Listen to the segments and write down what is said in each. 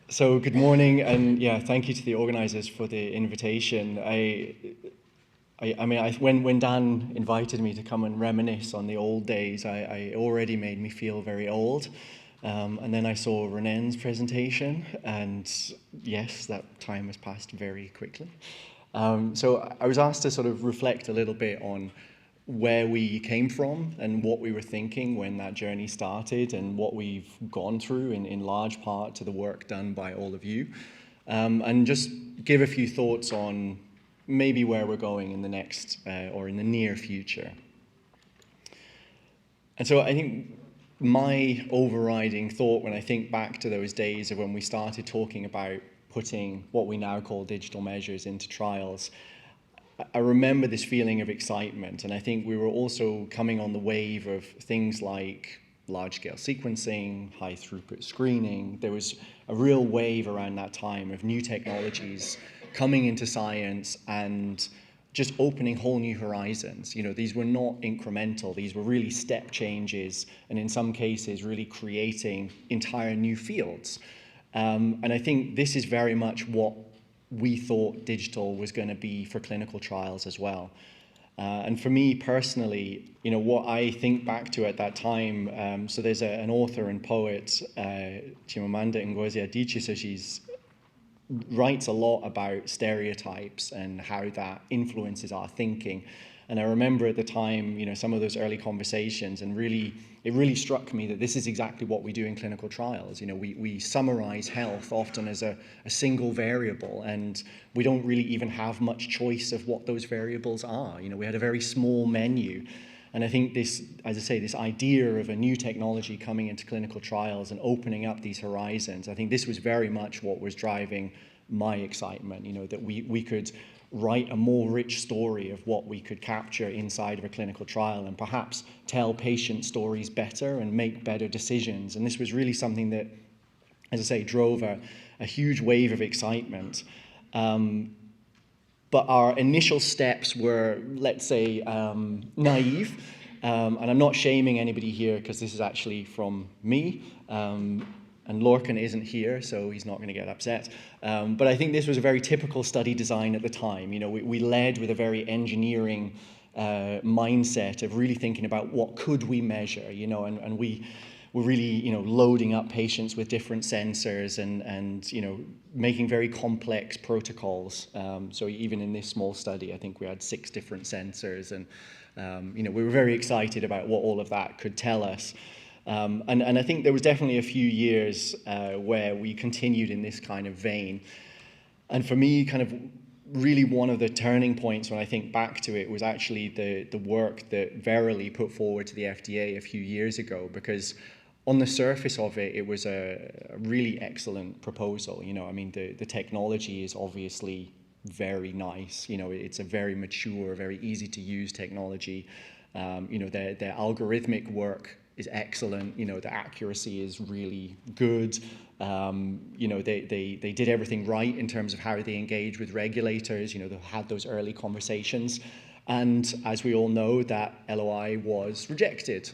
So good morning, and yeah, thank you to the organisers for the invitation. When Dan invited me to come and reminisce on the old days, I already made me feel very old. And then I saw Renen's presentation, and yes, that time has passed very quickly. So I was asked to sort of reflect a little bit on where we came from and what we were thinking when that journey started and what we've gone through in large part to the work done by all of you. And just give a few thoughts on maybe where we're going in the next or in the near future. And so I think my overriding thought when I think back to those days of when we started talking about putting what we now call digital measures into trials, I remember this feeling of excitement, and I think we were also coming on the wave of things like large-scale sequencing, high-throughput screening. There was a real wave around that time of new technologies coming into science and just opening whole new horizons. You know, these were not incremental, these were really step changes, and in some cases really creating entire new fields. And I think this is very much what we thought digital was going to be for clinical trials as well. And for me personally, you know, what I think back to at that time, so there's an author and poet, Chimamanda Ngozi Adichie, so she's writes a lot about stereotypes and how that influences our thinking. And I remember at the time, you know, some of those early conversations, and it really struck me that this is exactly what we do in clinical trials. You know, we summarize health often as a single variable, and we don't really even have much choice of what those variables are. You know, we had a very small menu. And I think this, as I say, this idea of a new technology coming into clinical trials and opening up these horizons, I think this was very much what was driving my excitement, you know, that we could write a more rich story of what we could capture inside of a clinical trial and perhaps tell patient stories better and make better decisions. And this was really something that, as I say, drove a huge wave of excitement. But our initial steps were, let's say, naive. And I'm not shaming anybody here because this is actually from me. And Lorcan isn't here, so he's not going to get upset. But I think this was a very typical study design at the time. You know, we led with a very engineering mindset of really thinking about what could we measure, you know, and we were really, you know, loading up patients with different sensors and you know, making very complex protocols. So even in this small study, I think we had 6 different sensors, and you know, we were very excited about what all of that could tell us. And I think there was definitely a few years where we continued in this kind of vein. And for me, kind of really one of the turning points when I think back to it was actually the work that Verily put forward to the FDA a few years ago, because on the surface of it, it was a really excellent proposal. You know, I mean, the technology is obviously very nice. You know, it's a very mature, very easy to use technology. You know, their algorithmic work is excellent. You know, the accuracy is really good. You know, they did everything right in terms of how they engage with regulators. You know, they had those early conversations. And as we all know, that LOI was rejected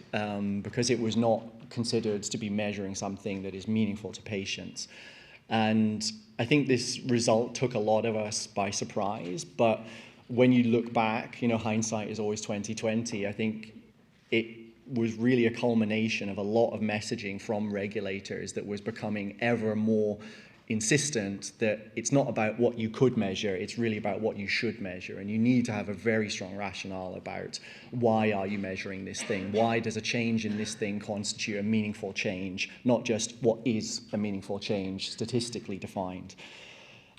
because it was not considered to be measuring something that is meaningful to patients. And I think this result took a lot of us by surprise. But when you look back, you know, hindsight is always 20/20. I think it was really a culmination of a lot of messaging from regulators that was becoming ever more insistent that it's not about what you could measure, it's really about what you should measure. And you need to have a very strong rationale about why are you measuring this thing? Why does a change in this thing constitute a meaningful change, not just what is a meaningful change statistically defined.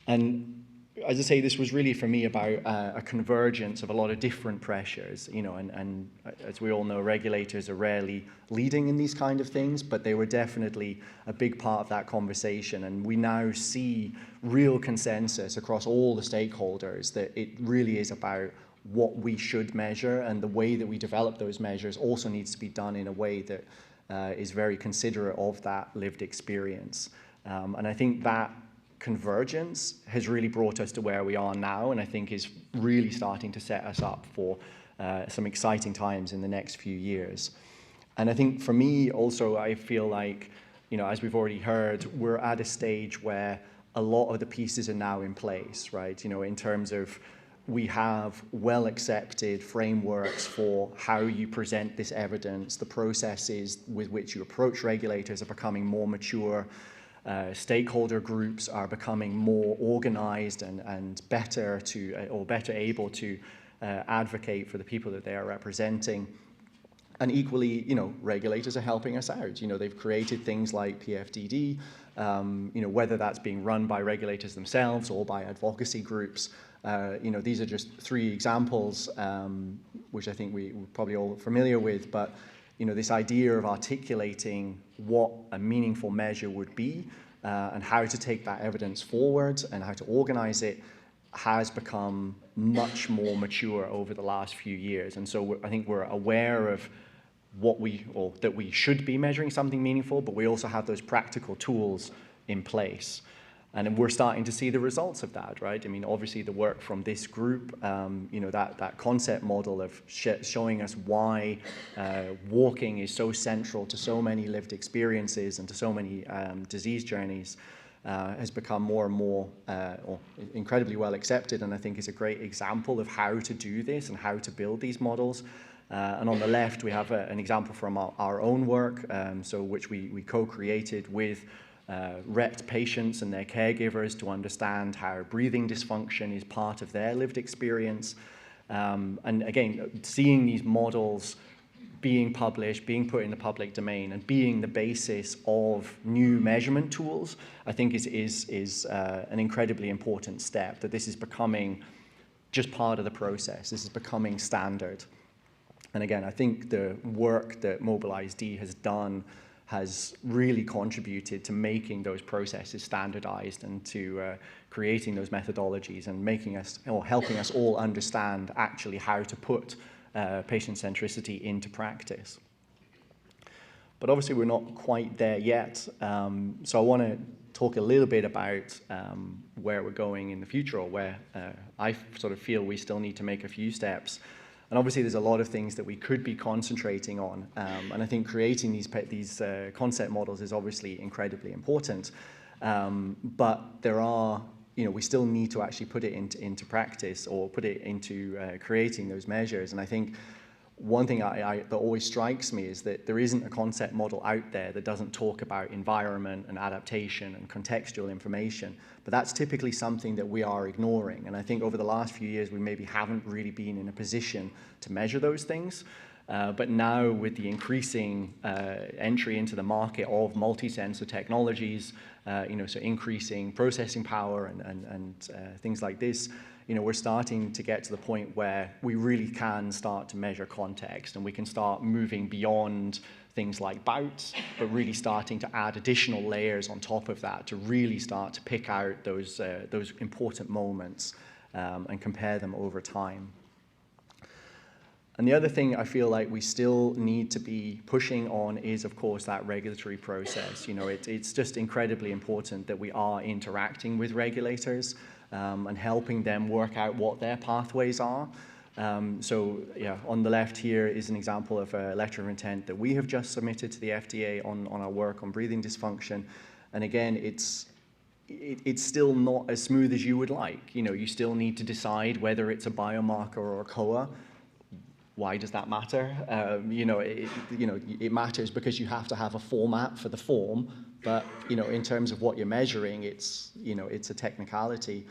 And as I say, this was really for me about a convergence of a lot of different pressures, you know, and as we all know, regulators are rarely leading in these kind of things, but they were definitely a big part of that conversation. And we now see real consensus across all the stakeholders that it really is about what we should measure, and the way that we develop those measures also needs to be done in a way that is very considerate of that lived experience. And I think that convergence has really brought us to where we are now, and I think is really starting to set us up for some exciting times in the next few years. And I think for me also, I feel like as we've already heard, we're at a stage where a lot of the pieces are now in place, right? In terms of we have well-accepted frameworks for how you present this evidence, the processes with which you approach regulators are becoming more mature, stakeholder groups are becoming more organized and better able to advocate for the people that they are representing. And equally, regulators are helping us out. They've created things like PFDD, whether that's being run by regulators themselves or by advocacy groups. These are just 3 examples, which I think we're probably all familiar with, but this idea of articulating what a meaningful measure would be and how to take that evidence forward and how to organize it has become much more mature over the last few years. And so I think we're aware of that we should be measuring something meaningful, but we also have those practical tools in place. And we're starting to see the results of that, right? I mean, obviously the work from this group, that concept model of showing us why walking is so central to so many lived experiences and to so many disease journeys has become more and more incredibly well accepted, and I think is a great example of how to do this and how to build these models. And on the left, we have an example from our own work, which we co-created with Rett patients and their caregivers to understand how breathing dysfunction is part of their lived experience. And again, seeing these models being published, being put in the public domain, and being the basis of new measurement tools, I think is an incredibly important step, that this is becoming just part of the process. This is becoming standard. And again, I think the work that Mobilise-D has done has really contributed to making those processes standardized and to creating those methodologies and helping us all understand actually how to put patient centricity into practice. But obviously we're not quite there yet. So I want to talk a little bit about where we're going in the future, or where I sort of feel we still need to make a few steps. And obviously there's a lot of things that we could be concentrating on. And I think creating these concept models is obviously incredibly important. But there are, we still need to actually put it into practice, or put it into creating those measures. And I think one thing that always strikes me is that there isn't a concept model out there that doesn't talk about environment and adaptation and contextual information, but that's typically something that we are ignoring. And I think over the last few years, we maybe haven't really been in a position to measure those things. But now with the increasing entry into the market of multi-sensor technologies, so increasing processing power and things like this, we're starting to get to the point where we really can start to measure context, and we can start moving beyond things like bouts, but really starting to add additional layers on top of that to really start to pick out those important moments and compare them over time. And the other thing I feel like we still need to be pushing on is, of course, that regulatory process. It's just incredibly important that we are interacting with regulators and helping them work out what their pathways are. On the left here is an example of a letter of intent that we have just submitted to the FDA on our work on breathing dysfunction. And again, it's still not as smooth as you would like. You still need to decide whether it's a biomarker or a COA. Why does that matter? It matters because you have to have a format for the form, but in terms of what you're measuring, it's a technicality.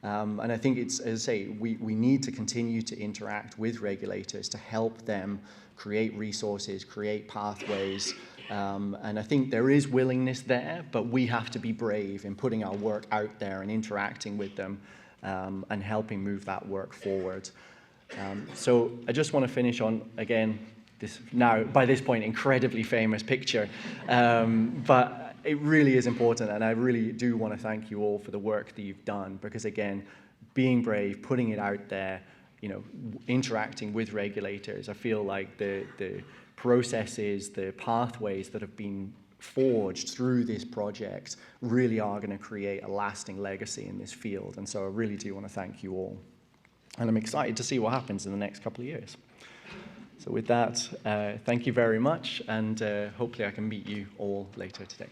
And I think it's, as I say, we need to continue to interact with regulators to help them create resources, create pathways. And I think there is willingness there, but we have to be brave in putting our work out there and interacting with them and helping move that work forward. So I just want to finish on, again, this now, by this point, incredibly famous picture. But it really is important, and I really do want to thank you all for the work that you've done, because, again, being brave, putting it out there, interacting with regulators, I feel like the processes, the pathways that have been forged through this project really are going to create a lasting legacy in this field. And so I really do want to thank you all. And I'm excited to see what happens in the next couple of years. So with that, thank you very much, and hopefully I can meet you all later today.